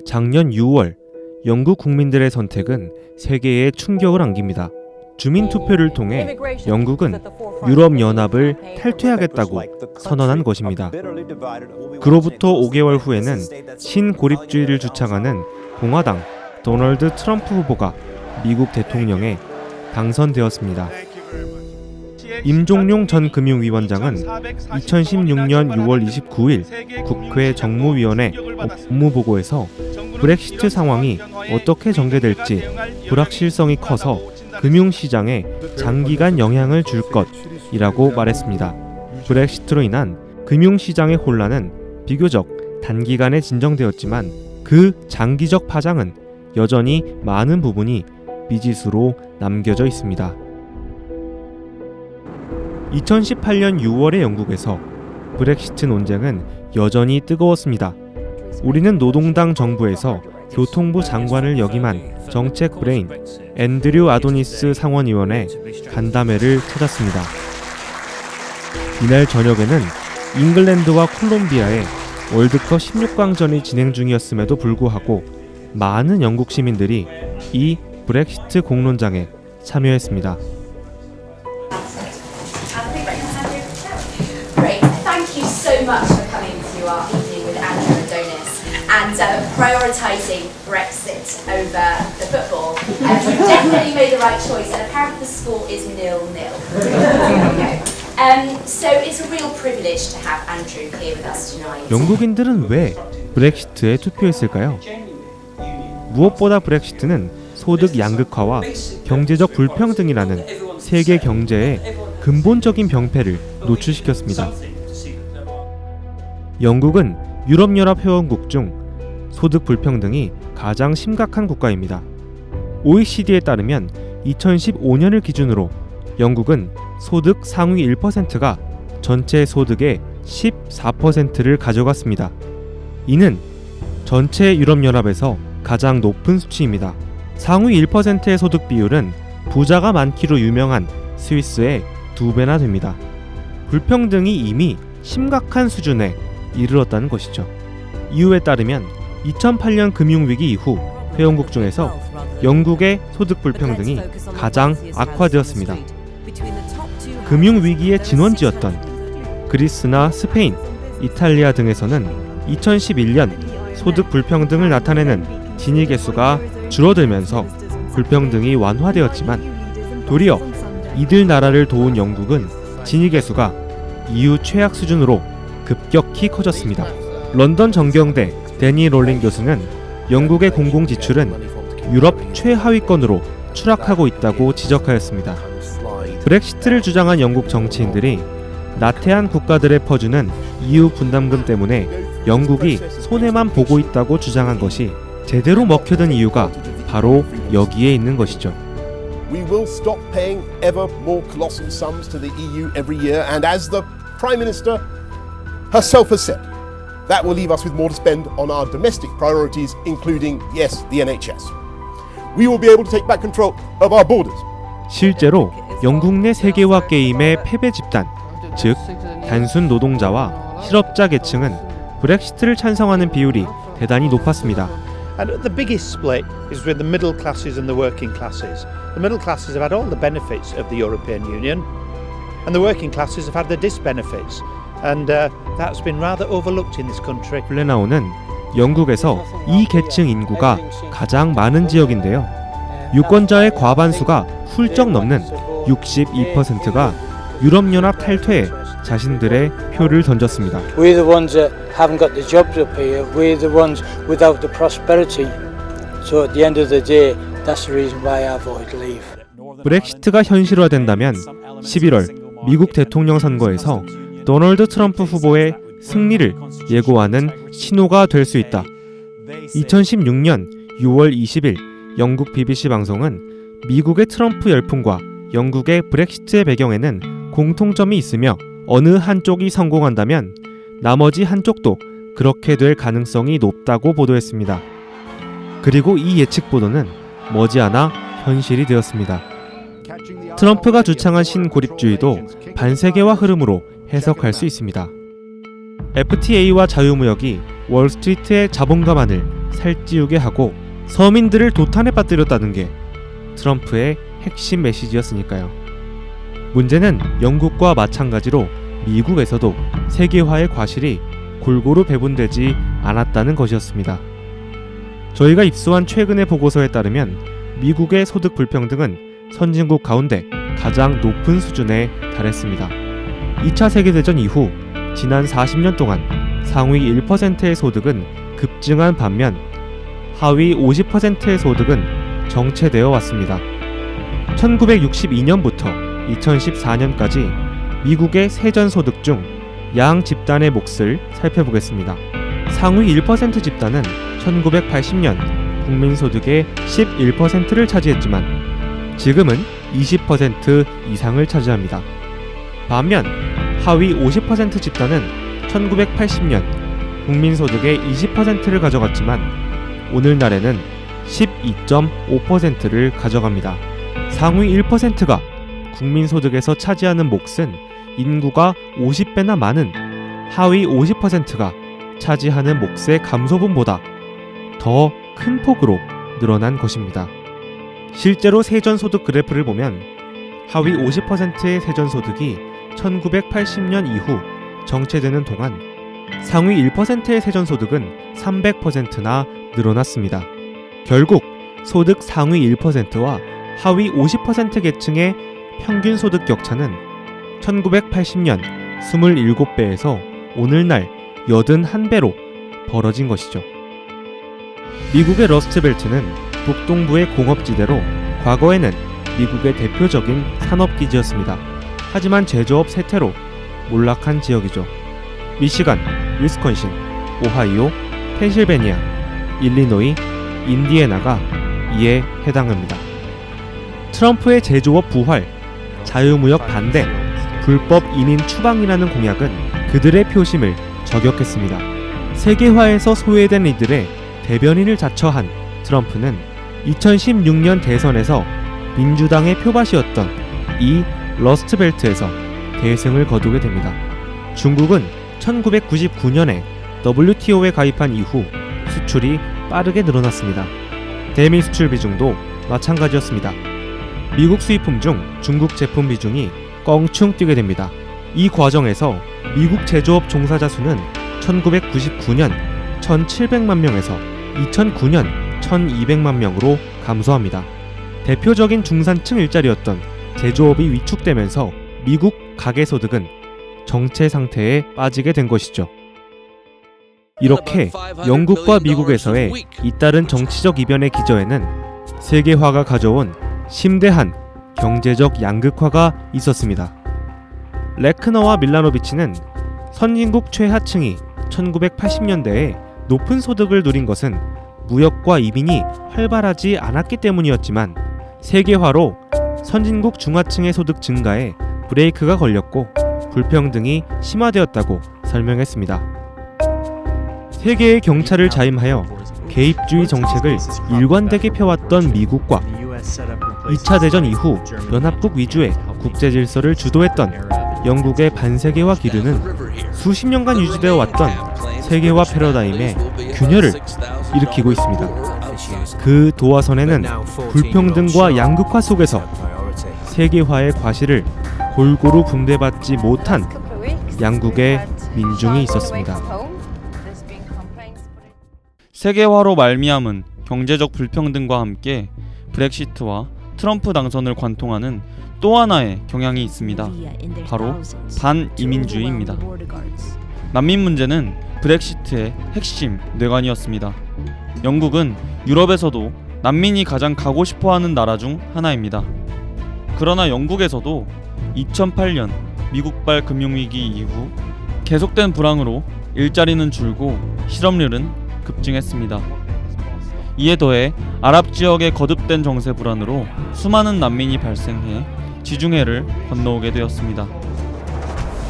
작년 6월 영국 국민들의 선택은 세계에 충격을 안깁니다. 주민투표를 통해 영국은 유럽연합을 탈퇴하겠다고 선언한 것입니다. 그로부터 5개월 후에는 신고립주의를 주창하는 공화당 도널드 트럼프 후보가 미국 대통령에 당선되었습니다. 임종룡 전 금융위원장은 2016년 6월 29일 국회 정무위원회 업무보고에서 브렉시트 상황이 어떻게 전개될지 불확실성이 커서 금융시장에 장기간 영향을 줄 것이라고 말했습니다. 브렉시트로 인한 금융시장의 혼란은 비교적 단기간에 진정되었지만 그 장기적 파장은 여전히 많은 부분이 미지수로 남겨져 있습니다. 2018년 6월의 영국에서 브렉시트 논쟁은 여전히 뜨거웠습니다. 우리는 노동당 정부에서 교통부 장관을 역임한 정책 브레인 앤드류 아도니스 상원의원의 간담회를 찾았습니다. 이날 저녁에는 잉글랜드와 콜롬비아의 월드컵 16강전이 진행 중이었음에도 불구하고 많은 영국 시민들이 이 브렉시트 공론장에 참여했습니다. Great, thank you so much for coming to our evening with Andrew Adonis and prioritising Brexit over the football. You definitely made the right choice, and apparently the score is 0-0. So it's a real privilege to have Andrew here with us tonight. 영국인들은 왜 브렉시트에 투표했을까요? 무엇보다 브렉시트는 소득 양극화와 경제적 불평등이라는 세계 경제의 근본적인 병폐를 노출시켰습니다. 영국은 유럽연합 회원국 중 소득 불평등이 가장 심각한 국가입니다. OECD에 따르면 2015년을 기준으로 영국은 소득 상위 1%가 전체 소득의 14%를 가져갔습니다. 이는 전체 유럽연합에서 가장 높은 수치입니다. 상위 1%의 소득 비율은 부자가 많기로 유명한 스위스의 2배나 됩니다. 불평등이 이미 심각한 수준에 이르렀다는 것이죠. 이유에 따르면 2008년 금융위기 이후 회원국 중에서 영국의 소득 불평등이 가장 악화되었습니다. 금융위기의 진원지였던 그리스나 스페인, 이탈리아 등에서는 2011년 소득 불평등을 나타내는 진위계수가 줄어들면서 불평등이 완화되었지만 도리어 이들 나라를 도운 영국은 진위계수가 EU 최악 수준으로 급격히 커졌습니다. 런던 정경대 데니 롤링 교수는 영국의 공공지출은 유럽 최하위권으로 추락하고 있다고 지적하였습니다. 브렉시트를 주장한 영국 정치인들이 나태한 국가들에 퍼주는 EU 분담금 때문에 영국이 손해만 보고 있다고 주장한 것이 제대로 먹혀든 이유가 바로 여기에 있는 것이죠. We will stop paying ever more colossal sums to the EU every year, and as the Prime Minister herself has said, that will leave us with more to spend on our domestic priorities, including, yes, the NHS. We will be able to take back control of our borders. 실제로 영국 내 세계화 게임의 패배 집단, 즉 단순 노동자와 실업자 계층은 브렉시트를 찬성하는 비율이 대단히 높았습니다. And the biggest split is with the middle classes and the working classes. The middle classes have had all the benefits of the European Union, and the working classes have had the disbenefits. And that's been rather overlooked in this country. 플레나오는 영국에서 이 계층 인구가 가장 많은 지역인데요. 유권자의 과반수가 훌쩍 넘는 62%가 유럽연합 탈퇴에 자신들의 표를 던졌습니다. We're the ones that haven't got the jobs up here. We're the ones without the prosperity. So at the end of the day, that's the reason why I voted leave. 브렉시트가 현실화된다면 11월 미국 대통령 선거에서 도널드 트럼프 후보의 승리를 예고하는 신호가 될 수 있다. 2016년 6월 20일 영국 BBC 방송은 미국의 트럼프 열풍과 영국의 브렉시트의 배경에는 공통점이 있으며 어느 한쪽이 성공한다면 나머지 한쪽도 그렇게 될 가능성이 높다고 보도했습니다. 그리고 이 예측 보도는 머지않아 현실이 되었습니다. 트럼프가 주창한 신고립주의도 반세계화 흐름으로 해석할 수 있습니다. FTA와 자유무역이 월스트리트의 자본가만을 살찌우게 하고 서민들을 도탄에 빠뜨렸다는 게 트럼프의 핵심 메시지였으니까요. 문제는 영국과 마찬가지로 미국에서도 세계화의 과실이 골고루 배분되지 않았다는 것이었습니다. 저희가 입수한 최근의 보고서에 따르면 미국의 소득 불평등은 선진국 가운데 가장 높은 수준에 달했습니다. 2차 세계대전 이후 지난 40년 동안 상위 1%의 소득은 급증한 반면 하위 50%의 소득은 정체되어 왔습니다. 1962년부터 2014년까지 미국의 세전소득 중 양 집단의 몫을 살펴보겠습니다. 상위 1% 집단은 1980년 국민소득의 11%를 차지했지만 지금은 20% 이상을 차지합니다. 반면 하위 50% 집단은 1980년 국민소득의 20%를 가져갔지만 오늘날에는 12.5%를 가져갑니다. 상위 1%가 국민소득에서 차지하는 몫은 인구가 50배나 많은 하위 50%가 차지하는 몫의 감소분보다 더 큰 폭으로 늘어난 것입니다. 실제로 세전소득 그래프를 보면 하위 50%의 세전소득이 1980년 이후 정체되는 동안 상위 1%의 세전소득은 300%나 늘어났습니다. 결국 소득 상위 1%와 하위 50% 계층의 평균 소득 격차는 1980년 27배에서 오늘날 81배로 벌어진 것이죠. 미국의 러스트벨트는 북동부의 공업지대로 과거에는 미국의 대표적인 산업기지였습니다. 하지만 제조업 쇠퇴로 몰락한 지역이죠. 미시간, 위스콘신, 오하이오, 펜실베니아, 일리노이, 인디애나가 이에 해당합니다. 트럼프의 제조업 부활, 자유무역 반대, 불법 이민 추방이라는 공약은 그들의 표심을 저격했습니다. 세계화에서 소외된 이들의 대변인을 자처한 트럼프는 2016년 대선에서 민주당의 표밭이었던 이 러스트벨트에서 대승을 거두게 됩니다. 중국은 1999년에 WTO에 가입한 이후 수출이 빠르게 늘어났습니다. 대미 수출 비중도 마찬가지였습니다. 미국 수입품 중 중국 제품 비중이 껑충 뛰게 됩니다. 이 과정에서 미국 제조업 종사자 수는 1999년 1,700만 명에서 2009년 1,200만 명으로 감소합니다. 대표적인 중산층 일자리였던 제조업이 위축되면서 미국 가계소득은 정체 상태에 빠지게 된 것이죠. 이렇게 영국과 미국에서의 잇따른 정치적 이변의 기저에는 세계화가 가져온 심대한 경제적 양극화가 있었습니다. 레크너와 밀라노비치는 선진국 최하층이 1980년대에 높은 소득을 누린 것은 무역과 이민이 활발하지 않았기 때문이었지만 세계화로 선진국 중하층의 소득 증가에 브레이크가 걸렸고 불평등이 심화되었다고 설명했습니다. 세계의 경찰을 자임하여 개입주의 정책을 일관되게 펴왔던 미국과 2차 대전 이후 연합국 위주의 국제 질서를 주도했던 영국의 반세계화 기류는 수십 년간 유지되어 왔던 세계화 패러다임의 균열을 일으키고 있습니다. 그 도화선에는 불평등과 양극화 속에서 세계화의 과실을 골고루 분배받지 못한 양국의 민중이 있었습니다. 세계화로 말미암은 경제적 불평등과 함께 브렉시트와 트럼프 당선을 관통하는 또 하나의 경향이 있습니다. 바로 반이민주의입니다. 난민 문제는 브렉시트의 핵심 뇌관이었습니다. 영국은 유럽에서도 난민이 가장 가고 싶어하는 나라 중 하나입니다. 그러나 영국에서도 2008년 미국발 금융위기 이후 계속된 불황으로 일자리는 줄고 실업률은 급증했습니다. 이에 더해 아랍 지역의 거듭된 정세 불안으로 수많은 난민이 발생해 지중해를 건너오게 되었습니다.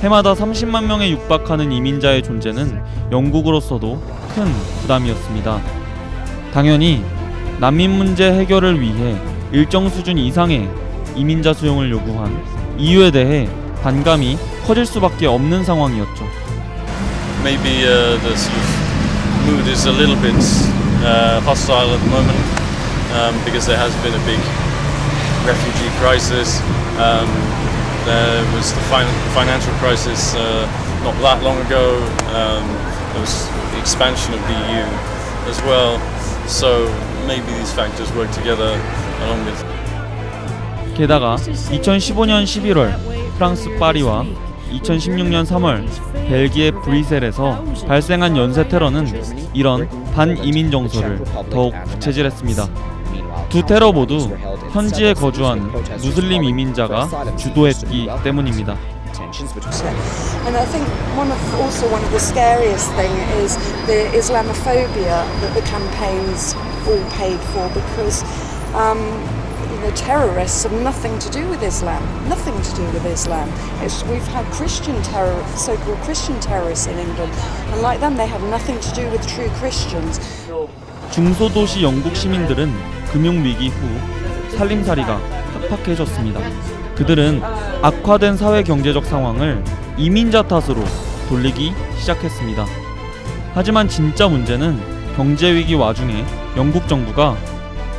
해마다 30만 명에 육박하는 이민자의 존재는 영국으로서도 큰 부담이었습니다. 당연히 난민 문제 해결을 위해 일정 수준 이상의 이민자 수용을 요구한 EU에 대해 반감이 커질 수밖에 없는 상황이었죠. Maybe the sort of mood is a little bit hostile at the moment because there has been a big refugee crisis. There was the financial crisis not that long ago. There was the expansion of the EU as well. So maybe these factors work together along with. 게다가 2015년 11월 프랑스 파리와 2016년 3월 벨기에 브뤼셀에서 발생한 연쇄 테러는 이런 반이민 정서를 더욱 부채질했습니다. 두 테러 모두 현지에 거주한 무슬림 이민자가 주도했기 때문입니다. And I think one of the scariest thing is the Islamophobia that the campaigns all paid for, because terrorists have nothing to do with Islam. Nothing to do with Islam. We've had so-called Christian terrorists in England, and like them, they have nothing to do with true Christians. 중소도시 영국 시민들은 금융위기 후 살림살이가 팍팍해졌습니다. 그들은 악화된 사회 경제적 상황을 이민자 탓으로 돌리기 시작했습니다. 하지만 진짜 문제는 경제위기 와중에 영국 정부가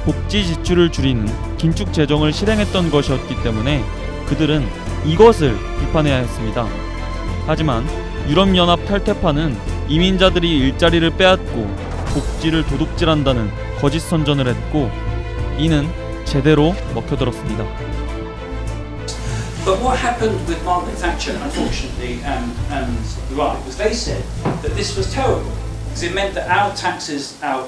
복지 지출을 줄이는 긴축 재정을 실행했던 것이었기 때문에 그들은 이것을 비판해야 했습니다. 하지만 유럽연합 탈퇴파는 이민자들이 일자리를 빼앗고 복지를 도둑질한다는 거짓 선전을 했고 이는 제대로 먹혀들었습니다. But what happened with Margaret Thatcher, unfortunately, and the right, was they said that this was terrible because it meant that our taxes, our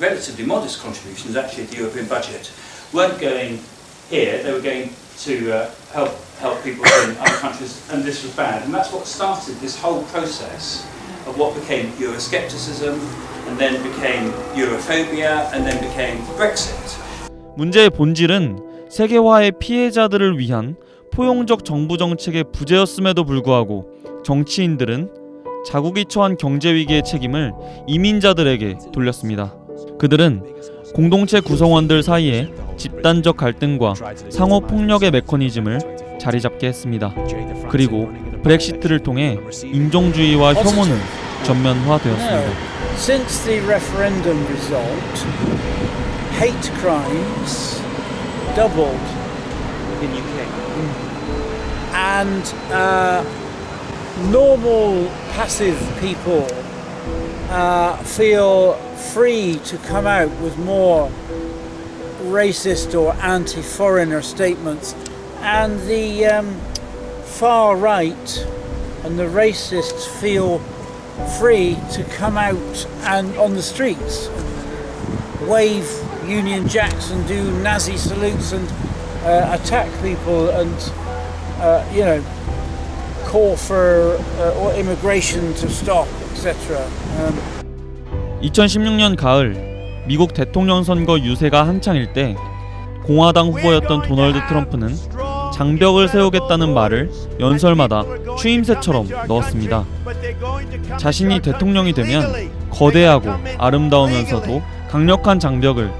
relatively modest contributions actually to the European budget, weren't going here, they were going to help people in other countries, and this was bad. And that's what started this whole process of what became Euroscepticism, and then became Europhobia, and then became Brexit. 문제의 본질은 세계화의 피해자들을 위한 포용적 정부 정책의 부재였음에도 불구하고 정치인들은 자국이 처한 경제 위기의 책임을 이민자들에게 돌렸습니다. 그들은 공동체 구성원들 사이에 집단적 갈등과 상호 폭력의 메커니즘을 자리 잡게 했습니다. 그리고 브렉시트를 통해 인종주의와 혐오는 전면화되었습니다. Since the referendum result, hate crimes doubled in UK. And normal passive people feel free to come out with more racist or anti-foreigner statements, and the far right and the racists feel free to come out and on the streets, wave Union Jacks and do Nazi salutes and attack people and call for immigration to stop, etc. 2016년 가을 미국 대통령 선거 유세가 한창일 때 공화당 후보였던 도널드 트럼프는 장벽을 세우겠다는 말을 연설마다 추임새처럼 넣었습니다. 자신이 대통령이 되면 거대하고 아름다우면서도 강력한 장벽을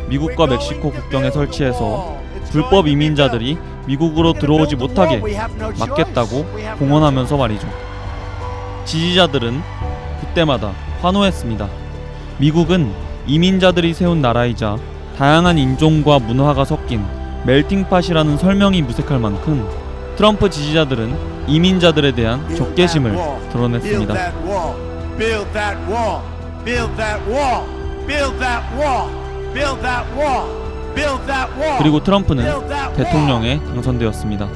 미국과 멕시코 국경에 설치해서 불법 이민자들이 미국으로 들어오지 못하게 막겠다고 공언하면서 말이죠. 지지자들은 그때마다 환호했습니다. 미국은 이민자들이 세운 나라이자 다양한 인종과 문화가 섞인 멜팅팟이라는 설명이 무색할 만큼 트럼프 지지자들은 이민자들에 대한 적개심을 드러냈습니다. 그리고 트럼프는 대통령에 당선되었습니다.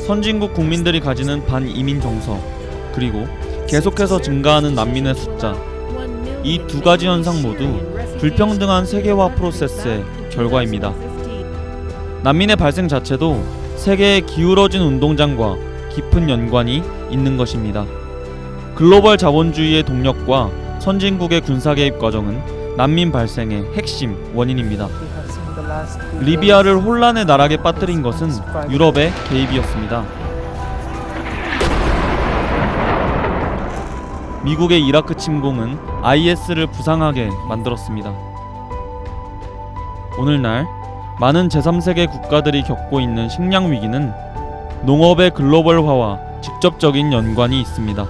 선진국 국민들이 가지는 반이민 정서, 그리고 계속해서 증가하는 난민의 숫자, 이 두 가지 현상 모두 불평등한 세계화 프로세스의 결과입니다. 난민의 발생 자체도 세계의 기울어진 운동장과 깊은 연관이 있는 것입니다. 글로벌 자본주의의 동력과 선진국의 군사 개입 과정은 난민 발생의 핵심 원인입니다. 리비아를 혼란의 나락에 빠뜨린 것은 유럽의 개입이었습니다. 미국의 이라크 침공은 IS를 부상하게 만들었습니다. 오늘날 많은 제3세계 국가들이 겪고 있는 식량 위기는 농업의 글로벌화와 직접적인 연관이 있습니다.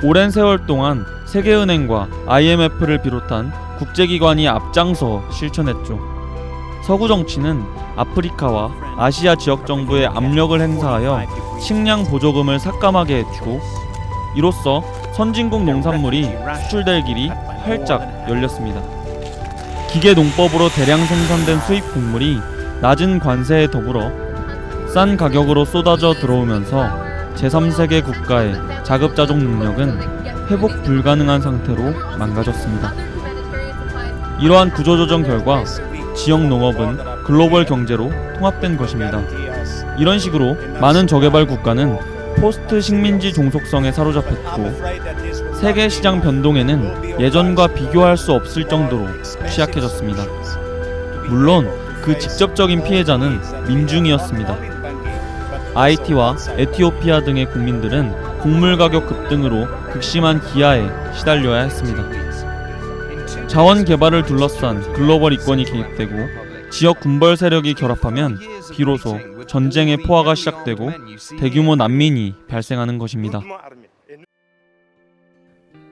오랜 세월 동안 세계은행과 IMF를 비롯한 국제기관이 앞장서 실천했죠. 서구 정치는 아프리카와 아시아 지역 정부에 압력을 행사하여 식량 보조금을 삭감하게 했고, 이로써 선진국 농산물이 수출될 길이 활짝 열렸습니다. 기계 농법으로 대량 생산된 수입 곡물이 낮은 관세에 더불어 싼 가격으로 쏟아져 들어오면서 제3세계 국가의 자급자족 능력은 회복 불가능한 상태로 망가졌습니다. 이러한 구조조정 결과 지역 농업은 글로벌 경제로 통합된 것입니다. 이런 식으로 많은 저개발 국가는 포스트 식민지 종속성에 사로잡혔고, 세계 시장 변동에는 예전과 비교할 수 없을 정도로 취약해졌습니다. 물론 그 직접적인 피해자는 민중이었습니다. 하이티와 에티오피아 등의 국민들은 곡물 가격 급등으로 극심한 기아에 시달려야 했습니다. 자원 개발을 둘러싼 글로벌 이권이 개입되고 지역 군벌 세력이 결합하면 비로소 전쟁의 포화가 시작되고 대규모 난민이 발생하는 것입니다.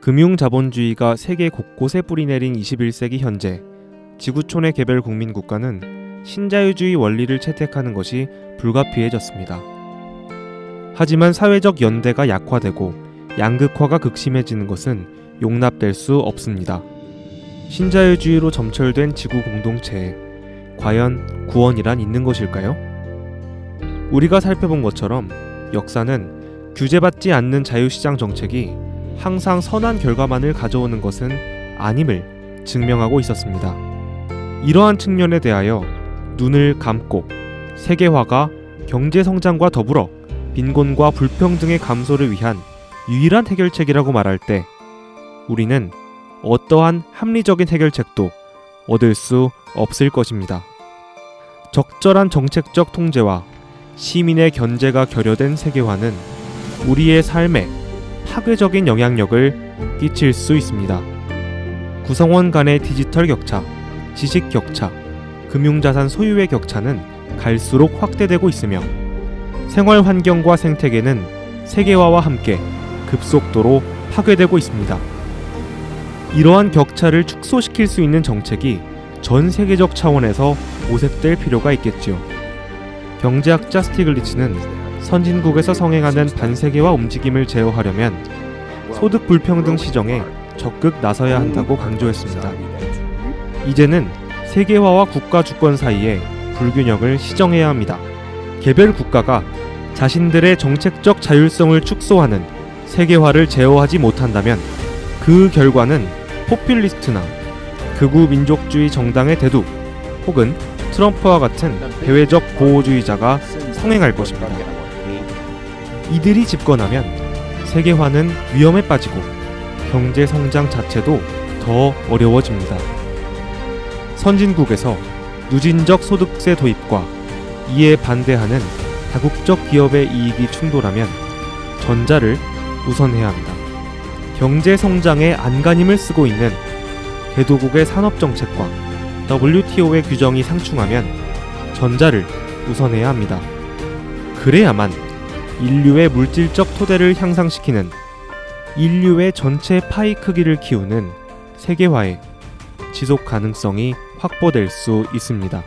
금융자본주의가 세계 곳곳에 뿌리내린 21세기 현재, 지구촌의 개별 국민 국가는 신자유주의 원리를 채택하는 것이 불가피해졌습니다. 하지만 사회적 연대가 약화되고 양극화가 극심해지는 것은 용납될 수 없습니다. 신자유주의로 점철된 지구 공동체에 과연 구원이란 있는 것일까요? 우리가 살펴본 것처럼 역사는 규제받지 않는 자유시장 정책이 항상 선한 결과만을 가져오는 것은 아님을 증명하고 있었습니다. 이러한 측면에 대하여 눈을 감고 세계화가 경제성장과 더불어 빈곤과 불평등의 감소를 위한 유일한 해결책이라고 말할 때 우리는 어떠한 합리적인 해결책도 얻을 수 없을 것입니다. 적절한 정책적 통제와 시민의 견제가 결여된 세계화는 우리의 삶에 파괴적인 영향력을 끼칠 수 있습니다. 구성원 간의 디지털 격차, 지식 격차, 금융자산 소유의 격차는 갈수록 확대되고 있으며 생활 환경과 생태계는 세계화와 함께 급속도로 파괴되고 있습니다. 이러한 격차를 축소시킬 수 있는 정책이 전 세계적 차원에서 모색될 필요가 있겠지요. 경제학자 스티글리츠는 선진국에서 성행하는 반세계화 움직임을 제어하려면 소득 불평등 시정에 적극 나서야 한다고 강조했습니다. 이제는 세계화와 국가 주권 사이에 불균형을 시정해야 합니다. 개별 국가가 자신들의 정책적 자율성을 축소하는 세계화를 제어하지 못한다면 그 결과는 포퓰리스트나 극우 민족주의 정당의 대두 혹은 트럼프와 같은 대외적 보호주의자가 성행할 것입니다. 이들이 집권하면 세계화는 위험에 빠지고 경제 성장 자체도 더 어려워집니다. 선진국에서 누진적 소득세 도입과 이에 반대하는 다국적 기업의 이익이 충돌하면 전자를 우선해야 합니다. 경제 성장에 안간힘을 쓰고 있는 개도국의 산업 정책과 WTO의 규정이 상충하면 전자를 우선해야 합니다. 그래야만 인류의 물질적 토대를 향상시키는 인류의 전체 파이 크기를 키우는 세계화의 지속 가능성이 확보될 수 있습니다.